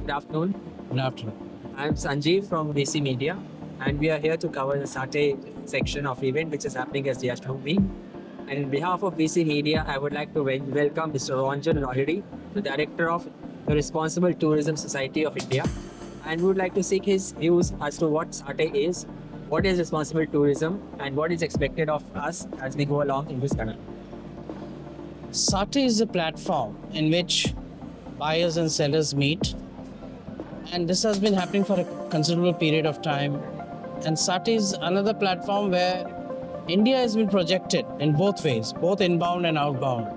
Good afternoon. Good afternoon. I'm Sanjeev from WEECE Media, and we are here to cover the Satte section of event which is happening as Yashobhoomi. And on behalf of WEECE Media, I would like to welcome Mr. Ronjon Lahiri, the Director of the Responsible Tourism Society of India, and we would like to seek his views as to what Satte is, what is responsible tourism, and what is expected of us as we go along in this country. Satte is a platform in which buyers and sellers meet, and this has been happening for a considerable period of time. And Satte is another platform where India has been projected in both ways, both inbound and outbound.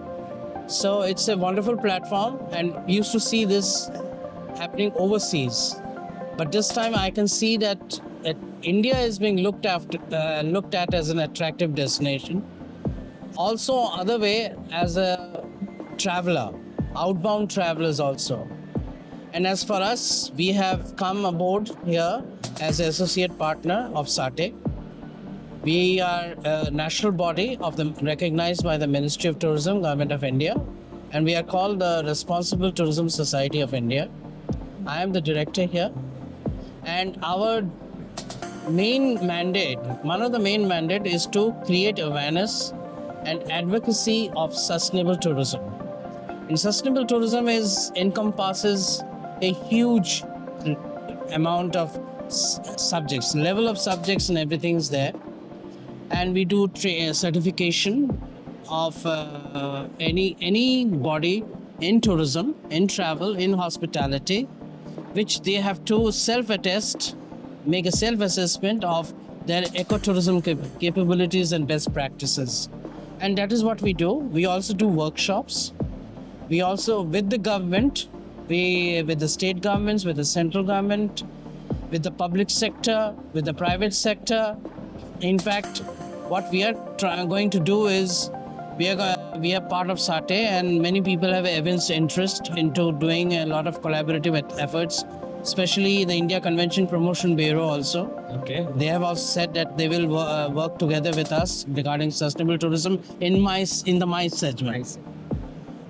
So it's a wonderful platform, and we used to see this happening overseas. But this time I can see that India is being looked at as an attractive destination. Also, other way, as a traveler, outbound travelers also. And as for us, we have come aboard here as an associate partner of Satte. We are a national body recognized by the Ministry of Tourism, Government of India, and we are called the Responsible Tourism Society of India. I am the director here, and our main mandate, one of the main mandate, is to create awareness and advocacy of sustainable tourism. And sustainable tourism encompasses a huge amount of subjects, level of subjects, and everything's there. And we do certification of any body in tourism, in travel, in hospitality, which they have to self-attest, make a self-assessment of their ecotourism capabilities and best practices. And that is what we do. We also do workshops. We also, with the government, with the state governments, with the central government, with the public sector, with the private sector. In fact, what we are going to do is, we are part of Satte, and many people have evinced interest into doing a lot of collaborative efforts, especially the India Convention Promotion Bureau also. Okay. They have also said that they will work together with us regarding sustainable tourism in the MICE segment. Nice.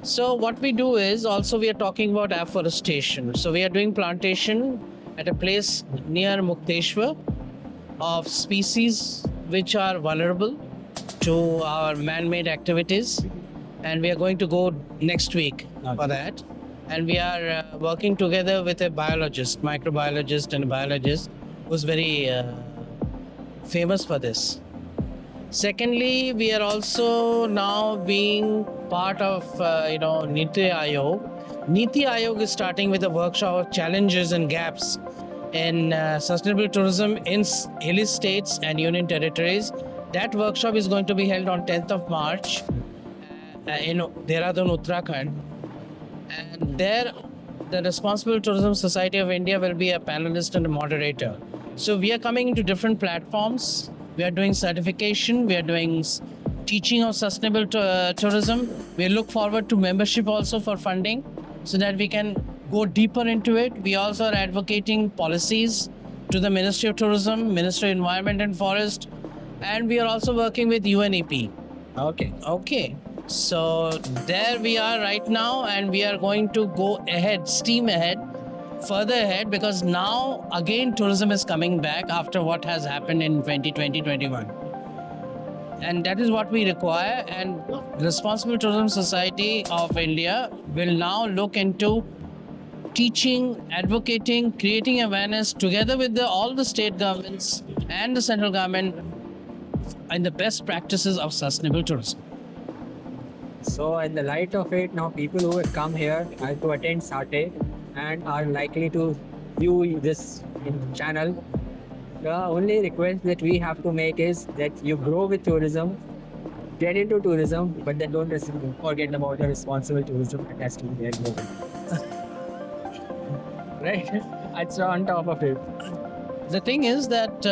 So what we do is, also we are talking about afforestation. So we are doing plantation at a place near Mukteshwar of species which are vulnerable to our man-made activities, and we are going to go next week for that. And we are working together with a biologist, microbiologist and a biologist who's very famous for this. Secondly, we are also now being part of Niti Aayog. Niti Aayog is starting with a workshop of challenges and gaps in sustainable tourism in hilly states and union territories. That workshop is going to be held on 10th of March in Dehradun, Uttarakhand. And there, the Responsible Tourism Society of India will be a panelist and a moderator. So we are coming into different platforms. We are doing certification. We are doing teaching of sustainable tourism. We look forward to membership also for funding so that we can go deeper into it. We also are advocating policies to the Ministry of Tourism, Ministry of Environment and Forest, and we are also working with UNEP. Okay. So there we are right now, and we are going to go ahead, steam ahead, further ahead, because now again tourism is coming back after what has happened in 2020-21. And that is what we require. And Responsible Tourism Society of India will now look into teaching, advocating, creating awareness together with all the state governments and the central government and the best practices of sustainable tourism. So in the light of it, now people who have come here to attend Satte and are likely to view this channel, the only request that we have to make is that you grow with tourism, get into tourism, but then don't forget about the responsible tourism that has to be there globally. Right? That's on top of it. The thing is that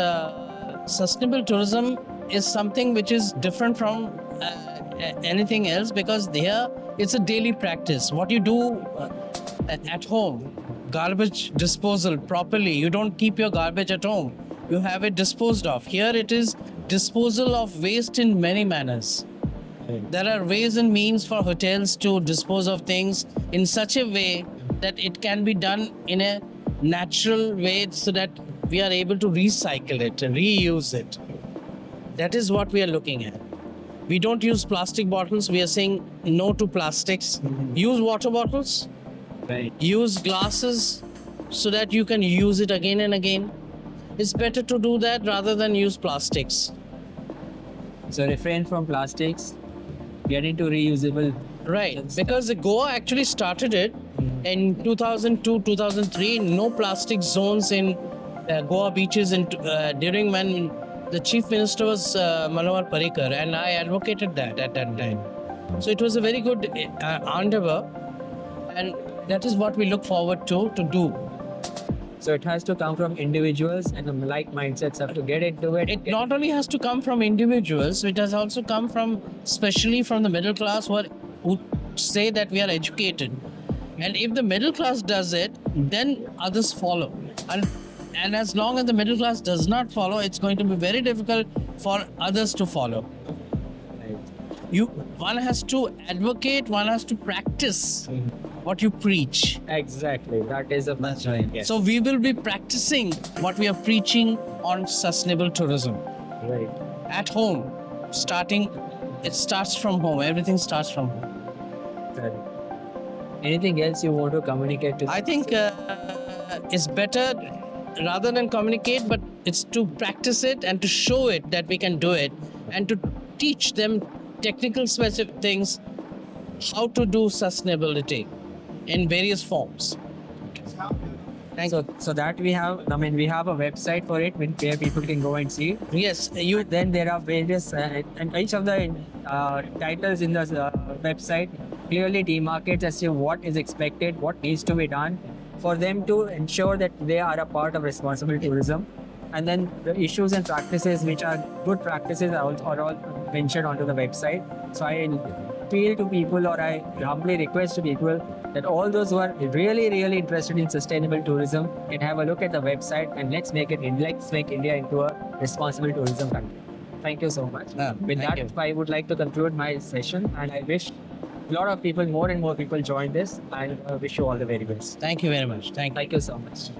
sustainable tourism is something which is different from anything else, because here it's a daily practice. What you do at home, garbage disposal properly, you don't keep your garbage at home, you have it disposed of. Here it is disposal of waste in many manners. There are ways and means for hotels to dispose of things in such a way that it can be done in a natural way so that we are able to recycle it and reuse it. That is what we are looking at. We don't use plastic bottles. We are saying no to plastics. Use water bottles. Right. Use glasses so that you can use it again and again. It's better to do that rather than use plastics. So refrain from plastics, get into reusable. Right, because Goa actually started it in 2002, 2003. No plastic zones in Goa beaches during when the chief minister was Manohar Parrikar, and I advocated that at that time. So it was a very good endeavor, and that is what we look forward to do. So it has to come from individuals, and the like mindsets have to get into it. It not only has to come from individuals, it has also come from, especially from the middle class, who say that we are educated. And if the middle class does it, then others follow. And as long as the middle class does not follow, it's going to be very difficult for others to follow. One has to advocate, one has to practice what you preach. Exactly, that is a right. Yes. So we will be practicing what we are preaching on sustainable tourism. Right. At home, it starts from home. Everything starts from home. Right. Anything else you want to communicate to? I think it's better rather than communicate, but it's to practice it and to show it that we can do it, and to teach them technical specific things, how to do sustainability in various forms. So that we have a website for it where people can go and see. Yes, Then there are various, and each of the titles in the website clearly demarcates as to what is expected, what needs to be done for them to ensure that they are a part of responsible tourism. And then the issues and practices, which are good practices, are all mentioned onto the website. So I appeal to people, or I humbly request to people, that all those who are really, really interested in sustainable tourism can have a look at the website, and let's make India into a responsible tourism country. Thank you so much. With that, I would like to conclude my session, and I wish a lot of people, more and more people join this, and wish you all the very best. Thank you very much. Thank you. Thank you so much.